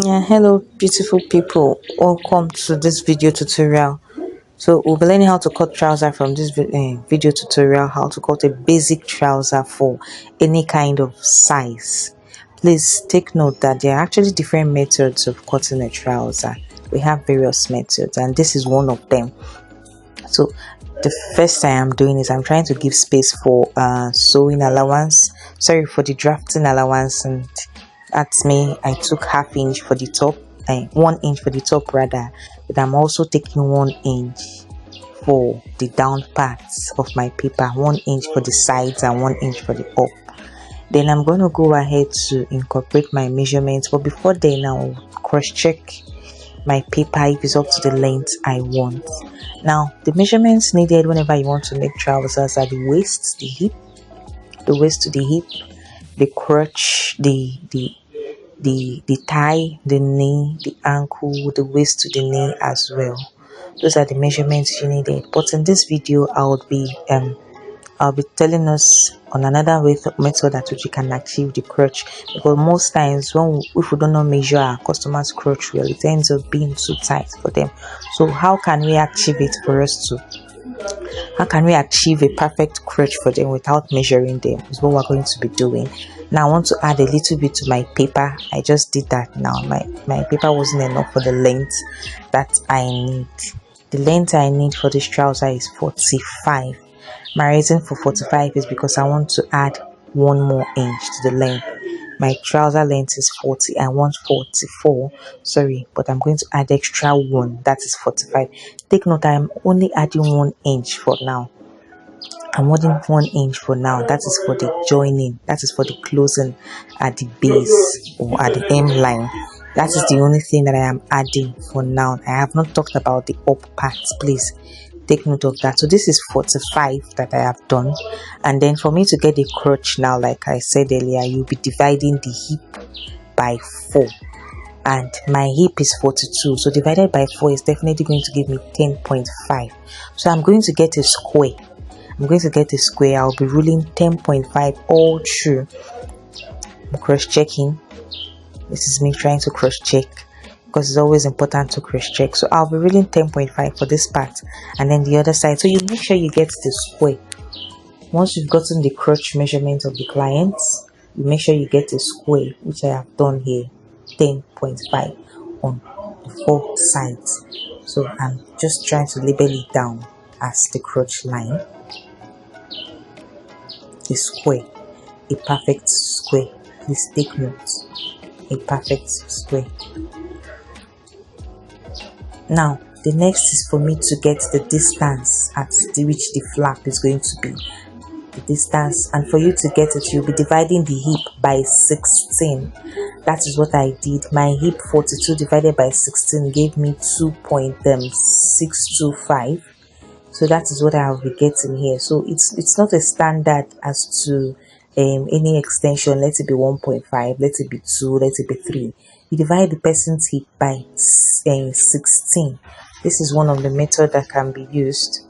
Yeah, hello beautiful people, welcome to this video tutorial. So we'll be learning how to cut trouser from this video tutorial, how to cut a basic trouser for any kind of size. Please take note that there are actually different methods of cutting a trouser. We have various methods and this is one of them. So the first thing I'm doing is I'm trying to give space for sewing allowance, sorry, for the drafting allowance, and that's me. I took half inch for the top, 1 inch for the top rather, but I'm also taking 1 inch for the down parts of my paper, 1 inch for the sides and 1 inch for the up. Then I'm going to go ahead to incorporate my measurements, but before then I'll cross check my paper if it's up to the length I want. Now the measurements needed whenever you want to make trousers are the waist, the hip, the waist to the hip, the crotch, the thigh, the knee, the ankle, the waist to the knee as well. Those are the measurements you needed. But in this video I'll be telling us on another method at which you can achieve the crotch, because most times if we do not measure our customers' crotch well, it ends up being too tight for them. So how can we achieve it for us to how can we achieve a perfect crotch for them without measuring them is what we're going to be doing. Now I want to add a little bit to my paper. I just did that now. My paper wasn't enough for the length that I need. The length I need for this trouser is 45. My reason for 45 is because I want to add 1 more inch to the length. My trouser length is 40. I want 44. Sorry, but I'm going to add extra 1. That is 45. Take note, I'm only adding 1 inch for now. I'm adding 1 inch for now. That is for the joining. That is for the closing at the base or at the hem line. That is the only thing that I am adding for now. I have not talked about the up parts. Please take note of that. So this is 45 that I have done, and then for me to get the crotch now, like I said earlier, you'll be dividing the hip by 4, and my hip is 42, so divided by 4 is definitely going to give me 10.5. so I'm going to get a square. I'll be ruling 10.5 all through. I'm cross checking. This is me trying to cross check, because it's always important to cross check. So I'll be reading 10.5 for this part, and then the other side. So you make sure you get the square. Once you've gotten the crotch measurement of the client, you make sure you get a square, which I have done here, 10.5 on the 4 sides. So I'm just trying to label it down as the crotch line, a square, a perfect square. Please take note, a perfect square. Now the next is for me to get the distance at which the flap is going to be, the distance, and for you to get it, you'll be dividing the hip by 16. That is what I did. My hip 42 divided by 16 gave me 2.625. so that is what I'll be getting here. So it's not a standard as to any extension. Let it be 1.5, let it be 2, let it be 3. You divide the person's hip by 16. This is one of the methods that can be used.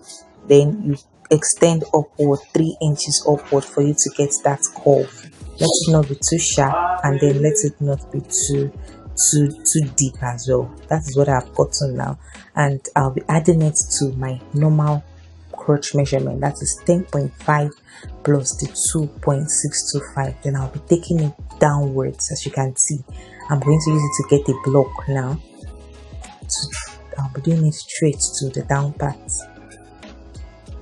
Then you extend upward 3 inches upward for you to get that curve. Let it not be too sharp, and then let it not be too deep as well. That is what I've gotten now, and I'll be adding it to my normal crotch measurement. That is 10.5 plus the 2.625. then I'll be taking it downwards. As you can see, I'm going to use it to get a block now. I'll be doing it straight to the down part.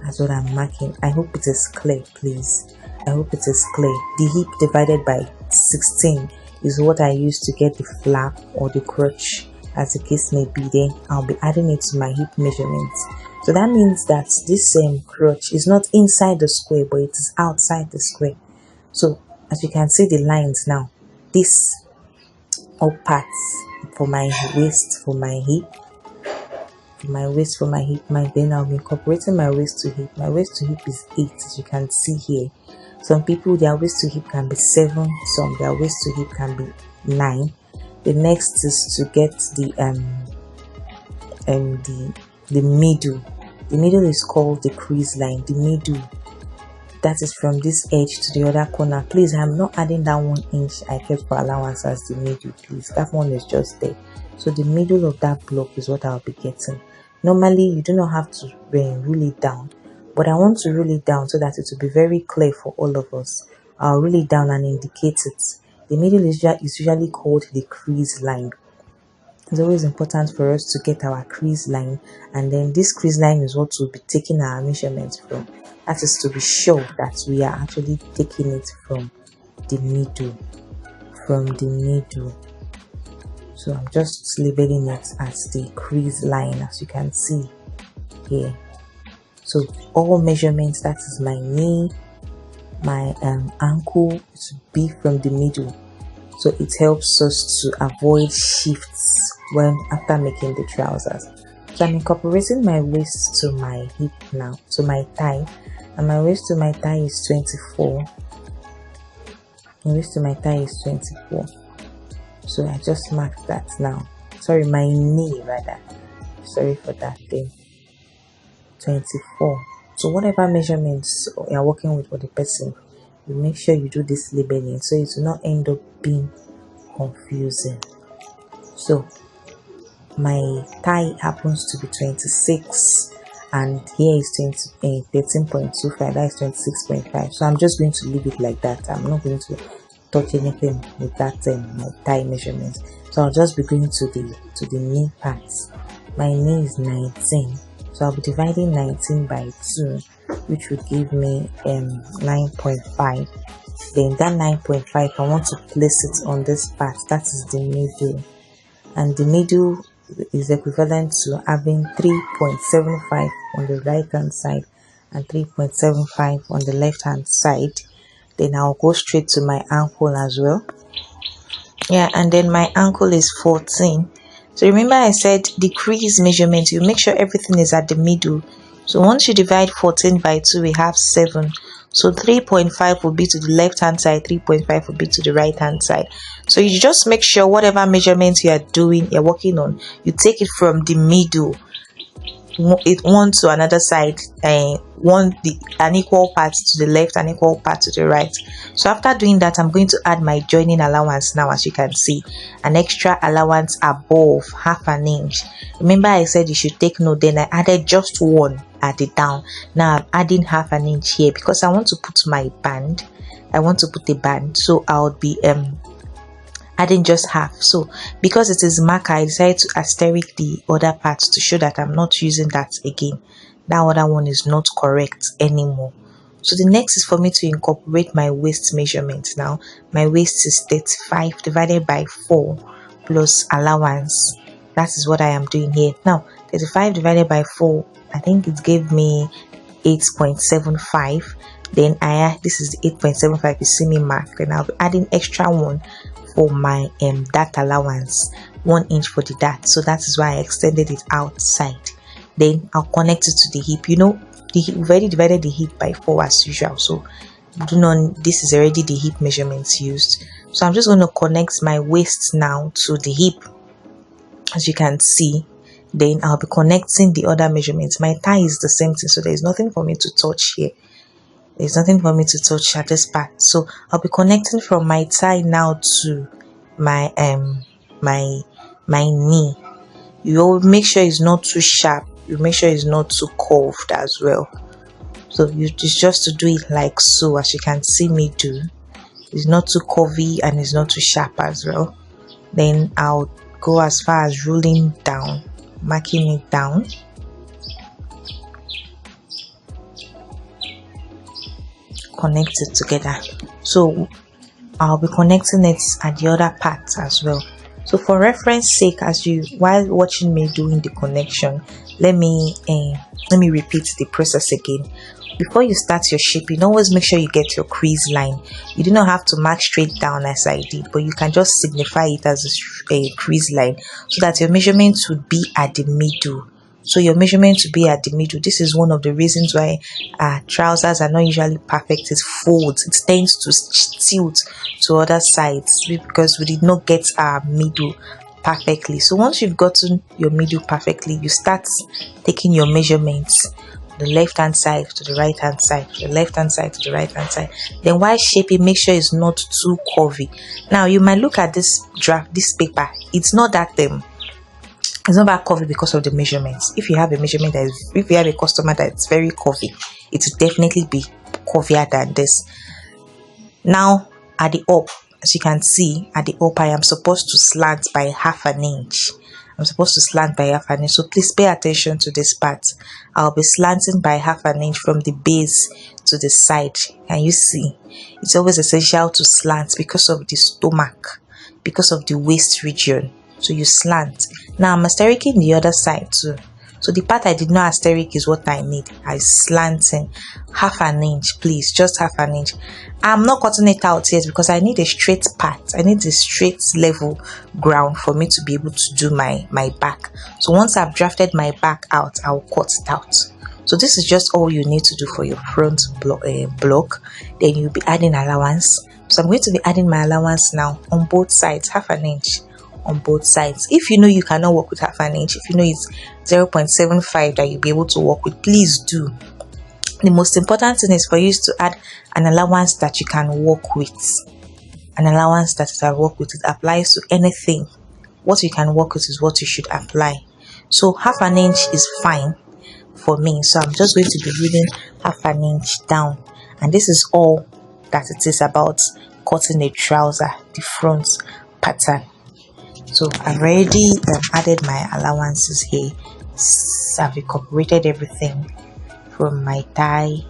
That's what I'm marking. I hope it is clear, please. I hope it is clear. The hip divided by 16 is what I use to get the flap or the crotch, as the case may be. Then I'll be adding it to my hip measurements. So that means that this crotch is not inside the square, but it is outside the square. So as you can see the lines now, this up parts for my waist, for my hip, then I'll be incorporating my waist to hip. My waist to hip is 8, as you can see here. Some people, their waist to hip can be 7, some their waist to hip can be 9. The next is to get the middle. The middle is called the crease line. The middle, that is from this edge to the other corner. Please, I'm not adding that 1 inch I kept for allowance as the middle. Please, that one is just there. So the middle of that block is what I'll be getting. Normally you do not have to rule it down, but I want to rule it down so that it will be very clear for all of us. I'll rule it down and indicate it. The middle is usually called the crease line. It's always important for us to get our crease line, and then this crease line is what we'll be taking our measurements from. That is to be sure that we are actually taking it from the middle. So I'm just labeling it as the crease line, as you can see here. So all measurements, that is my knee, my ankle, to be from the middle. So it helps us to avoid shifts when after making the trousers. So I'm incorporating my waist to my hip now, to my thigh, and my waist to my thigh is 24. My waist to my thigh is 24. So I just marked that now. Sorry, my knee rather. Sorry for that thing. 24. So whatever measurements you're working with for the person, you make sure you do this labeling so it will not end up being confusing. So my thigh happens to be 26 and here is 13.25, that is 26.5. So I'm just going to leave it like that. I'm not going to touch anything with that my thigh measurements. So I'll just be going to the knee parts. My knee is 19, so I'll be dividing 19 by 2, which would give me 9.5. Then that 9.5, I want to place it on this part, that is the middle, and the middle is equivalent to having 3.75 on the right hand side and 3.75 on the left hand side. Then I'll go straight to my ankle as well. Yeah, and then my ankle is 14. So remember I said the crease measurement, you make sure everything is at the middle. So once you divide 14 by 2, we have 7. So 3.5 will be to the left hand side, 3.5 will be to the right hand side. So you just make sure whatever measurements you are doing, you're working on, you take it from the middle, one to another side, and an equal part to the left, an equal part to the right. So after doing that, I'm going to add my joining allowance now. As you can see, an extra allowance above half an inch. Remember I said you should take note, then I added just one at the down. Now I'm adding half an inch here because I want to put my band. I want to put a band, so I'll be adding just half. So because it is marker, I decided to asterisk the other part to show that I'm not using that again. That other one is not correct anymore. So the next is for me to incorporate my waist measurement. Now my waist is 35 divided by 4 plus allowance. That is what I am doing here. Now 35 divided by 4, I think it gave me 8.75. Then this is the 8.75 you see me mark. Then I'll be adding extra one for my that allowance, 1 inch for the dart. So that is why I extended it outside. Then I'll connect it to the hip. You know, we've already divided the hip by 4 as usual, so this is already the hip measurements used. So I'm just going to connect my waist now to the hip, as you can see. Then I'll be connecting the other measurements. My thigh is the same thing, so there's nothing for me to touch here. There's nothing for me to touch at this part. So I'll be connecting from my thigh now to my my knee. You will make sure it's not too sharp. You make sure it's not too curved as well. So it's just to do it like so, as you can see me do. It's not too curvy and it's not too sharp as well. Then I'll go as far as ruling down, marking it down. Connect it together. So I'll be connecting it at the other part as well. So for reference sake, while watching me doing the connection, let me repeat the process again. Before you start your shaping, always make sure you get your crease line. You do not have to mark straight down as I did, but you can just signify it as a crease line so that your measurements would be at the middle. So your measurement to be at the middle. This is one of the reasons why trousers are not usually perfect. It folds. It tends to tilt to other sides because we did not get our middle perfectly. So once you've gotten your middle perfectly, you start taking your measurements the left hand side to the right hand side, the left hand side to the right hand side. Then while shaping, make sure it's not too curvy. Now you might look at this paper, it's not that it's not that curvy because of the measurements. If you have a measurement that is, if you have a customer that's very curvy, it will definitely be curvier than this. Now at the up, as you can see at the up, I am supposed to slant by half an inch. I'm supposed to slant by half an inch, so please pay attention to this part. I'll be slanting by half an inch from the base to the side. Can you see? It's always essential to slant because of the stomach, because of the waist region. So you slant. Now I'm asterisking the other side too. So the part I did not asterisk is what I need. I slanting half an inch, please, just half an inch. I'm not cutting it out yet because I need a straight part. I need a straight level ground for me to be able to do my back. So once I've drafted my back out, I'll cut it out. So this is just all you need to do for your front block. Then you'll be adding allowance. So I'm going to be adding my allowance now on both sides, half an inch on both sides. If you know you cannot work with half an inch, if you know it's 0.75 that you'll be able to work with, please do. The most important thing is for you to add an allowance that you can work with. An allowance that you can work with. It applies to anything. What you can work with is what you should apply. So half an inch is fine for me. So I'm just going to be reading half an inch down. And this is all that it is about cutting a trouser, the front pattern. So I've already added my allowances here. I've incorporated everything from my thigh,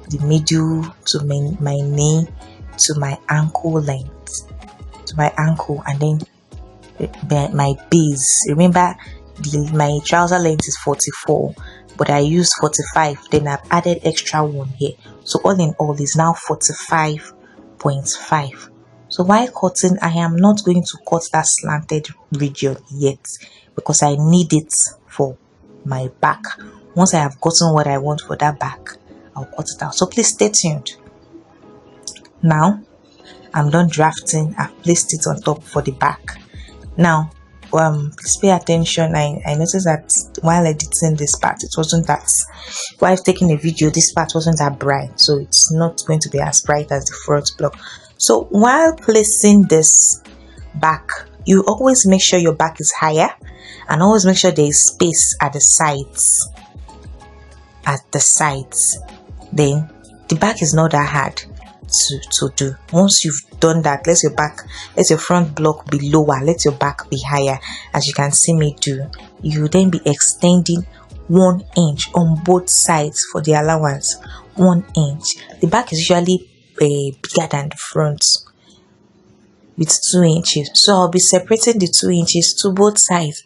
the middle, to my knee, to my ankle length, to my ankle, and then my base. Remember, my trouser length is 44, but I used 45. Then I've added extra one here. So all in all is now 45.5. So while cutting, I am not going to cut that slanted region yet because I need it for my back. Once I have gotten what I want for that back, I'll cut it out. So please stay tuned. Now, I'm done drafting. I've placed it on top for the back. Now, please pay attention. I noticed that while editing this part, it wasn't that, while taking a video, this part wasn't that bright. So it's not going to be as bright as the front block. So while placing this back, you always make sure your back is higher and always make sure there is space at the sides. Then the back is not that hard to do. Once you've done that, let your front block be lower, let your back be higher. As you can see me do, you then be extending 1 inch on both sides for the allowance. 1 inch. The back is usually bigger than the front with 2 inches, so I'll be separating the 2 inches to both sides.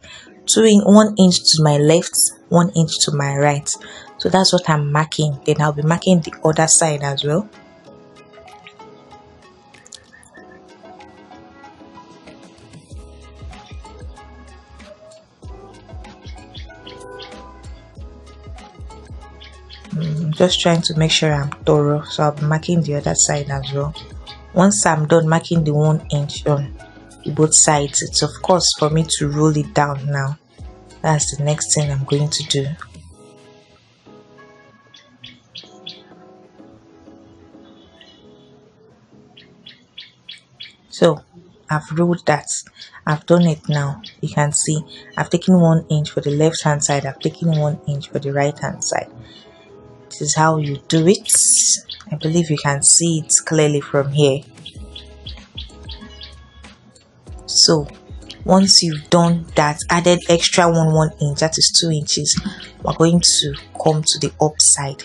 1 inch to my left, 1 inch to my right. So that's what I'm marking. Then I'll be marking the other side as well. I'm just trying to make sure I'm thorough, so I'll be marking the other side as well. Once I'm done marking the 1 inch on both sides, it's of course for me to roll it down now. That's the next thing I'm going to do. So I've rolled that. I've done it now. You can see I've taken 1 inch for the left hand side. I've taken 1 inch for the right hand side. This is how you do it. I believe you can see it clearly from here. So once you've done that, added extra 1 inch, that is 2 inches, we're going to come to the upside.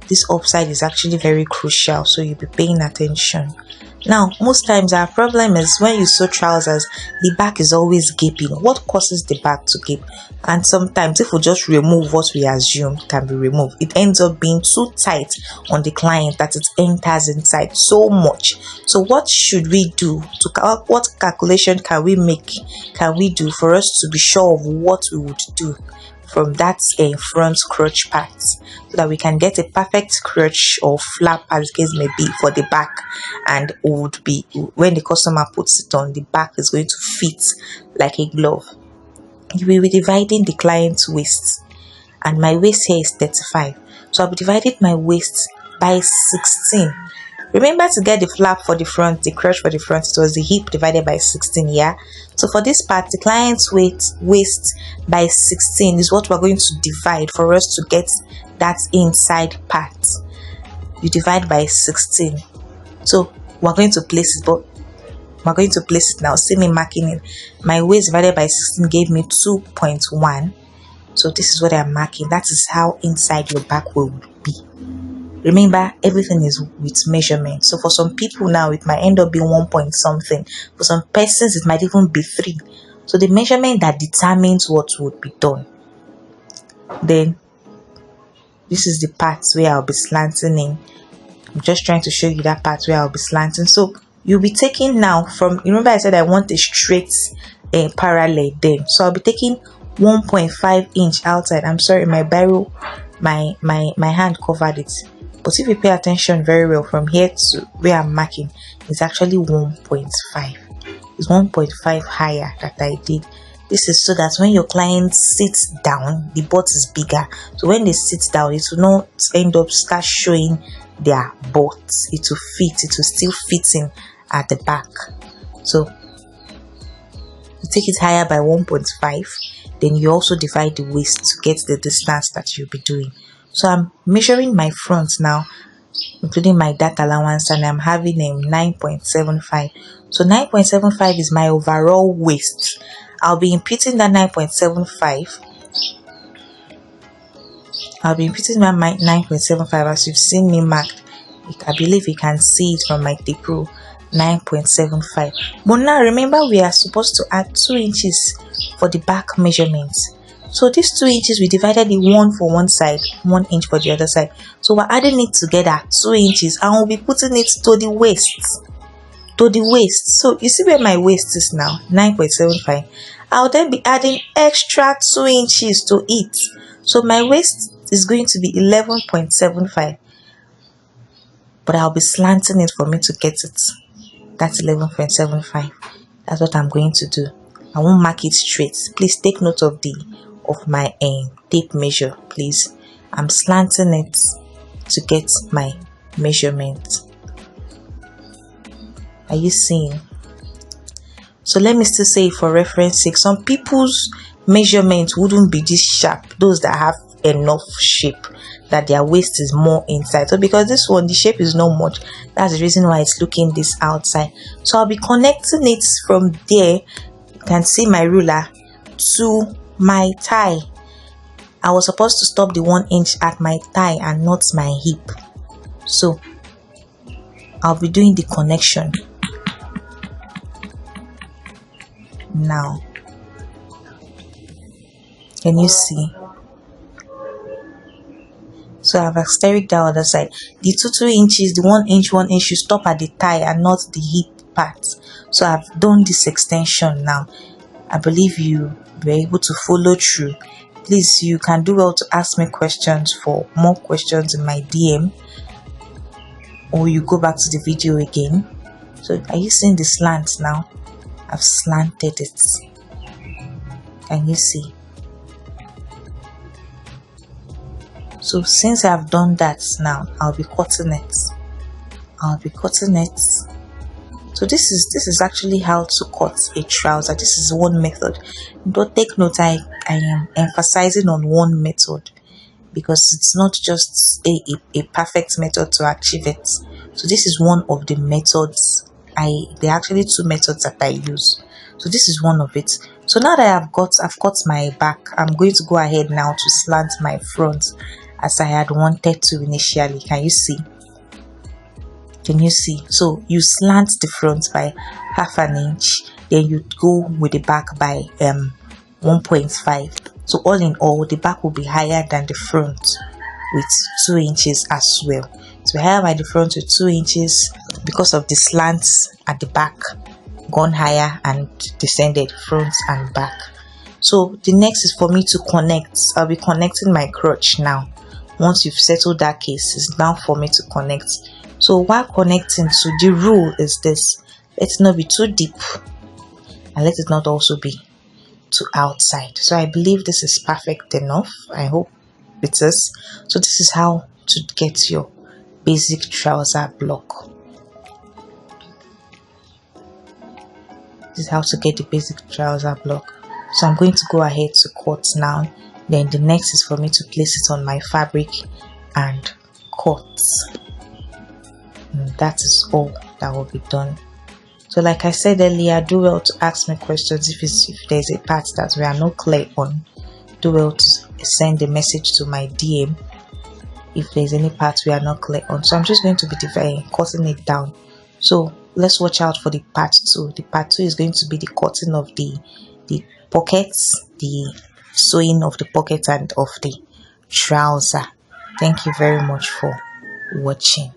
This upside is actually very crucial, so you'll be paying attention. Now, most times our problem is when you sew trousers, the back is always gaping. What causes the back to gape? And sometimes if we just remove what we assume can be removed, it ends up being too tight on the client that it enters inside so much. So what should we do? What calculation can we do for us to be sure of what we would do from that front crotch part, so that we can get a perfect crotch or flap, as the case may be, for the back, and would be, when the customer puts it on, the back is going to fit like a glove. You will be dividing the client's waist and my waist here is 35. So I'll be dividing my waist by 16. Remember to get the flap for the front, the crotch for the front. It was the hip divided by 16, yeah? So for this part, the client's waist by 16 is what we're going to divide for us to get that inside part. You divide by 16. So we're going to place it, but we're going to place it now. See me marking it. My waist divided by 16 gave me 2.1. So this is what I'm marking. That is how inside your back will be. Remember, everything is with measurement. So for some people now, it might end up being 1 point something. For some persons, it might even be 3. So the measurement that determines what would be done. Then, this is the part where I'll be slanting in. I'm just trying to show you that part where I'll be slanting. So you'll be taking now from, remember I said I want a straight parallel then. So I'll be taking 1.5 inch outside. I'm sorry, my barrel, my hand covered it. But if you pay attention very well from here to where I'm marking, it's actually 1.5. It's 1.5 higher that I did. This is so that when your client sits down, the butt is bigger. So when they sit down, it will not end up start showing their butt. It will fit. It will still fit in at the back. So you take it higher by 1.5. Then you also divide the waist to get the distance that you'll be doing. So I'm measuring my front now, including my data allowance, and I'm having 9.75. So 9.75 is my overall waist. I'll be imputing that 9.75. I'll be imputing my 9.75 as you've seen me marked. I believe you can see it from my tape rule. 9.75. But now remember, we are supposed to add 2 inches for the back measurement. So these 2 inches, we divided it 1 for one side, 1 inch for the other side. So we're adding it together, 2 inches, and we'll be putting it to the waist. To the waist. So you see where my waist is now, 9.75. I'll then be adding extra 2 inches to it. So my waist is going to be 11.75. But I'll be slanting it for me to get it. That's 11.75. That's what I'm going to do. I won't mark it straight. Please take note of my tape measure, please. I'm slanting it to get my measurement. Are you seeing? So let me still say, for reference sake, some people's measurement wouldn't be this sharp. Those that have enough shape that their waist is more inside. So because this one, the shape is not much, that's the reason why it's looking this outside. So I'll be connecting it from there. You can see my ruler to my thigh. I was supposed to stop the 1 inch at my thigh and not my hip. So I'll be doing the connection now. Can you see? So I've extended the other side. The 2 inches, the 1 inch should stop at the thigh and not the hip part. So I've done this extension now. I believe you were able to follow through. Please, you can do well to ask me questions for more questions in my DM, or you go back to the video again. So are you seeing the slant now? I've slanted it. Can you see? So since I've done that now, I'll be cutting it. So this is actually how to cut a trouser. This is one method. Don't take note, I am emphasizing on one method because it's not just a perfect method to achieve it. So this is one of the methods. There are actually 2 methods that I use. So this is one of it. So now that I've cut my back, I'm going to go ahead now to slant my front as I had wanted to initially. Can you see? Can you see? So you slant the front by 1/2 inch, then you go with the back by 1.5. So all in all, the back will be higher than the front with 2 inches as well. So higher by the front with 2 inches because of the slants at the back, gone higher and descended front and back. So the next is for me to connect. I'll be connecting my crotch now. Once you've settled that case, it's now for me to connect. So while connecting, so the rule is this: let it not be too deep and let it not also be too outside. So I believe this is perfect enough. I hope meters. So this is how to get your basic trouser block. This is how to get the basic trouser block. So I'm going to go ahead to cut now. Then the next is for me to place it on my fabric and cut. And that is all that will be done. So like I said earlier, do well to ask me questions if there's a part that we are not clear on. Do well to send a message to my DM if there's any part we are not clear on. So I'm just going to be cutting it down. So let's watch out for the part 2. The part 2 is going to be the cutting of the pockets, the sewing of the pocket and of the trouser. Thank you very much for watching.